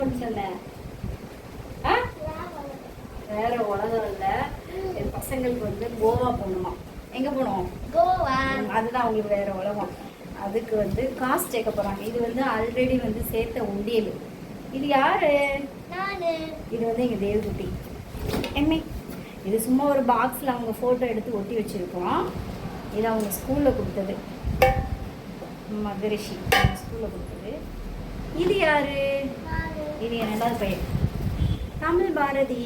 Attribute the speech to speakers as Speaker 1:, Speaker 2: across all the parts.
Speaker 1: பண்ண சொன்னேன்? வேற உலகம் இல்ல. என் பசங்களுக்கு வந்து கோவா போகணுமா. எங்க போனோம்?
Speaker 2: கோவா.
Speaker 1: அதுதான் அவங்களுக்கு வேற உலகம். அதுக்கு வந்து காசு சேர்க்க போறாங்க. இது வந்து ஆல்ரெடி வந்து சேர்த்த உண்டியல். இது யாரு?
Speaker 2: நானு.
Speaker 1: இது வந்து எங்க தேவகுட்டி எம்மை. இது சும்மா ஒரு பாக்ஸ்ல அவங்க போட்டோ எடுத்து ஒட்டி வச்சிருக்கோம். இது அவங்க ஸ்கூல்ல கொடுத்தது. மகரிஷி ஸ்கூல்ல கொடுத்தது. இது யாரு? இது என் ரெண்டாவது பையன் தமிழ் பாரதி.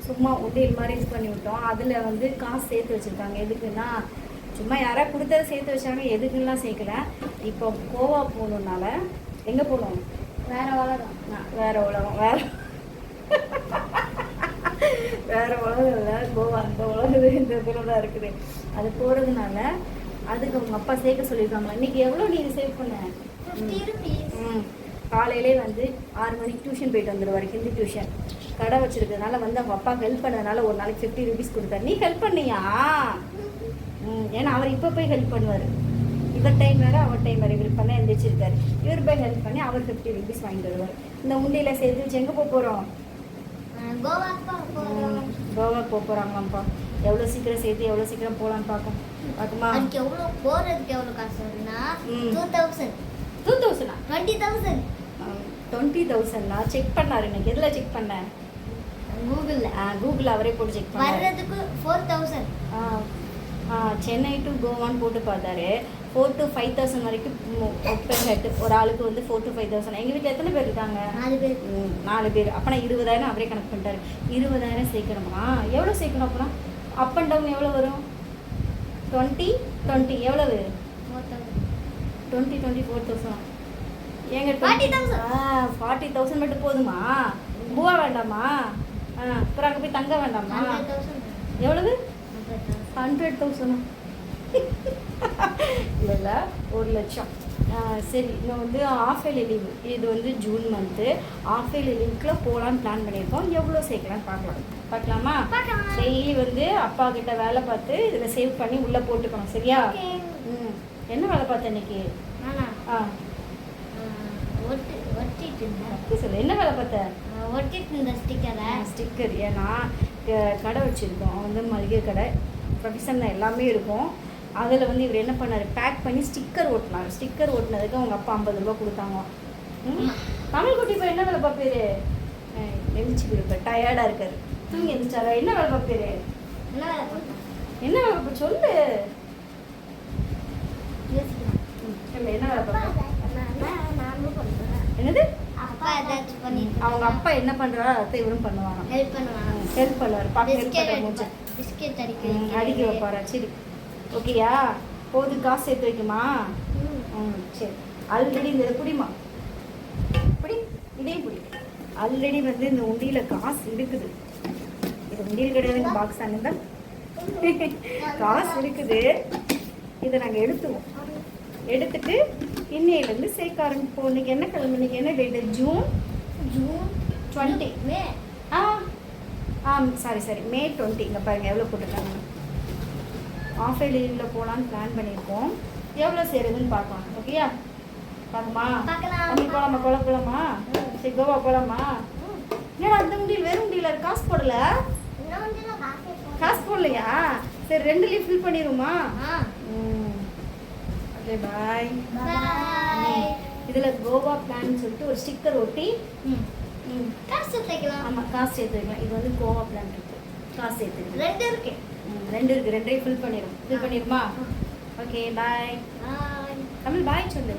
Speaker 1: சும்மா உண்டியல் மாதிரி இது பண்ணி விட்டோம். அதில் வந்து காசு சேர்த்து வச்சுருக்காங்க. எதுக்குன்னா சும்மா யாராவது கொடுத்ததை சேர்த்து வச்சாங்க. எதுக்குலாம் சேர்க்கல. இப்போ கோவா போகணுன்னால எங்கே போகணும்?
Speaker 2: வேற உலகம்.
Speaker 1: வேற உலகம். வேற உலகம் இல்லை. கோவா அந்த உலகம் இந்த இதில் தான் இருக்குது. அது போகிறதுனால அதுக்கு அவங்க அப்பா சேர்க்க சொல்லியிருக்காங்க. இன்னைக்கு எவ்வளோ நீ சேவ் பண்ண?
Speaker 2: 50 rupees.
Speaker 1: காலையிலே வந்து 6 மணிக்கு டியூஷன் போயிட்டு வந்துடுவார். ஹிந்தி டியூஷன் கடை வச்சிருக்கிறதுனால வந்து அவங்க அப்பா ஹெல்ப் பண்ணதுனால ஒரு நாளைக்கு 50 rupees கொடுத்தாரு. நீ ஹெல்ப் பண்ணியா? ஏன்னா அவர் இப்போ போய் ஹெல்ப் பண்ணுவார். இவர் டைம் வேறு அவர் டைம் வேறு. இவர் பண்ண எந்திரிச்சிருக்காரு. இவர் போய் ஹெல்ப் பண்ணி அவர் 50 rupees வாங்கிட்டு வருவார். இந்த உண்டியில் சேர்த்து வச்சு எங்கே போக போகிறோம்? கோவாக்கு போக போகிறாங்களாம்ப்பா. எவ்வளோ சீக்கிரம் சேர்த்து எவ்வளோ சீக்கிரம் போகலான்னு பார்க்கும். பார்க்குமா?
Speaker 2: அதுக்கு எவ்வளோ போகிறதுக்கு எவ்வளோ காசு வருதுன்னா 2000.
Speaker 1: 2000?
Speaker 2: 20,000.
Speaker 1: 20,000 செக் பண்ணாரு. இன்னைக்கு எதில் செக் பண்ணேன்? கூகுளில் அவரே போட்டு செக் பண்ணாரு.
Speaker 2: வர்றதுக்கு 4,000.
Speaker 1: சென்னை டு கோவான்னு போட்டு பார்த்தாரு. 4,000 to 5,000 வரைக்கும் பெர் ஹெட். ஒரு ஆளுக்கு வந்து 4,000 to 5,000. எங்கள் வீட்டில் எத்தனை பேர் இருக்காங்க?
Speaker 2: 4 பேர்.
Speaker 1: 4 பேர். அப்போனா 20,000 அவரே கணக்கு பண்ணிட்டாரு. 20,000 சேர்க்கணுமா? எவ்வளோ சேர்க்கணும் அப்போனா? அப் அண்ட் டவுன் எவ்வளோ வரும்? 20 எவ்வளவு? 20 4,000. ஏங்க 40,000 மட்டும் போதுமா? பூவா வேண்டாமா? அப்புறம் அங்கே போய் தங்க வேண்டாமா? எவ்வளவு? 100,000. இல்லை 1,00,000. சரி, இன்னும் வந்து ஆஃப் இயர்லி லீவு. இது வந்து ஜூன் மந்த்து. ஆஃப் இயர்லி லீவுக்குள்ளே போகலான்னு பிளான் பண்ணியிருக்கோம். எவ்வளோ சேர்க்கலான்னு பார்க்கலாமா? டெய்லி வந்து அப்பா கிட்ட வேலை பார்த்து இதில் சேவ் பண்ணி உள்ளே போட்டுக்கணும். சரியா? என்ன வேலை பார்த்த இன்னைக்கு? சொல்லு, என்ன வேலை பார்த்த? ஸ்டிக்கர். ஏன்னா கடை வச்சுருக்கோம் வந்து மளிகை கடை. ப்ரொஃபஷன் எல்லாமே இருக்கும். அதில் வந்து இவர் என்ன பண்ணார்? பேக் பண்ணி ஸ்டிக்கர் ஓட்டினார். ஸ்டிக்கர் ஓட்டினதுக்கு அவங்க அப்பா 50 ரூபா கொடுத்தாங்க. தமிழ் குட்டி இப்போ என்ன வேலை பார்ப்பேரு? எழுச்சி கொடுப்பேன். டயர்டாக இருக்காரு. தூங்கி எழுந்திரிச்சாரா? என்ன வேலை பார்ப்பேரு? என்ன வேலை பார்ப்ப சொல்லு. என்ன வேலை பார்ப்பேன்? என்னது? அவங்க அப்பா என்ன பண்றாரோ அதை இவரும் பண்ணுவாங்க. ஹெல்ப் பண்ணுவார்.
Speaker 2: பிஸ்கெட்
Speaker 1: அடிக்க வைப்பாரா? சரி, ஓகேயா? போது காசு சேர்த்து வைக்குமா? சரி. ஆல்ரெடி இந்த குடிமா இப்படி இதே பிடி. ஆல்ரெடி வந்து இந்த உண்டியில் காசு இருக்குது. இது உண்டியல் கிடையாது, இந்த பாக்ஸ் தானே. காசு இருக்குது. இதை நாங்கள் எடுத்துவோம். எடுத்துட்டு இன்னையிலேருந்து சேர்க்க ஆரம்பிப்போம். இன்னைக்கு என்ன கிழமை? இன்னைக்கு என்ன டேட்டு? ஜூன் 20. Sorry May 20. இங்கே பாருங்கள் எவ்வளோ போட்டுருக்காங்க. ஆஃப் இயர்லி லீவில் போகலான்னு பிளான் பண்ணியிருக்கோம். எவ்வளோ சேருதுன்னு பார்க்கலாம். ஓகேயா? பார்க்கமா? போகலாமா? போகலாமா? சரி, கோவா போகலாமா? ஏன்னா அந்த உண்டியல் வேறு உண்டியில் காசு போடல. காசு போடலையா? சரி, 2 லீவ் ஃபில் பண்ணிடுவோமா? ஓகே, பாய். இதில் கோவா பிளான் சொல்லிட்டு ஒரு ஸ்டிக்கர் ஒட்டி
Speaker 2: காசு சேர்த்து வைக்கலாம்.
Speaker 1: ஆமாம், காசு சேர்த்து வைக்கலாம். இது வந்து கோவா பிளான் இருக்குது. காசு சேர்த்து
Speaker 2: 2 இருக்கு.
Speaker 1: 2 இருக்குது. 2ஐயும் ஃபில் பண்ணிடுமா? ஓகே, பாய். தமிழ் பாய் சொல்லு.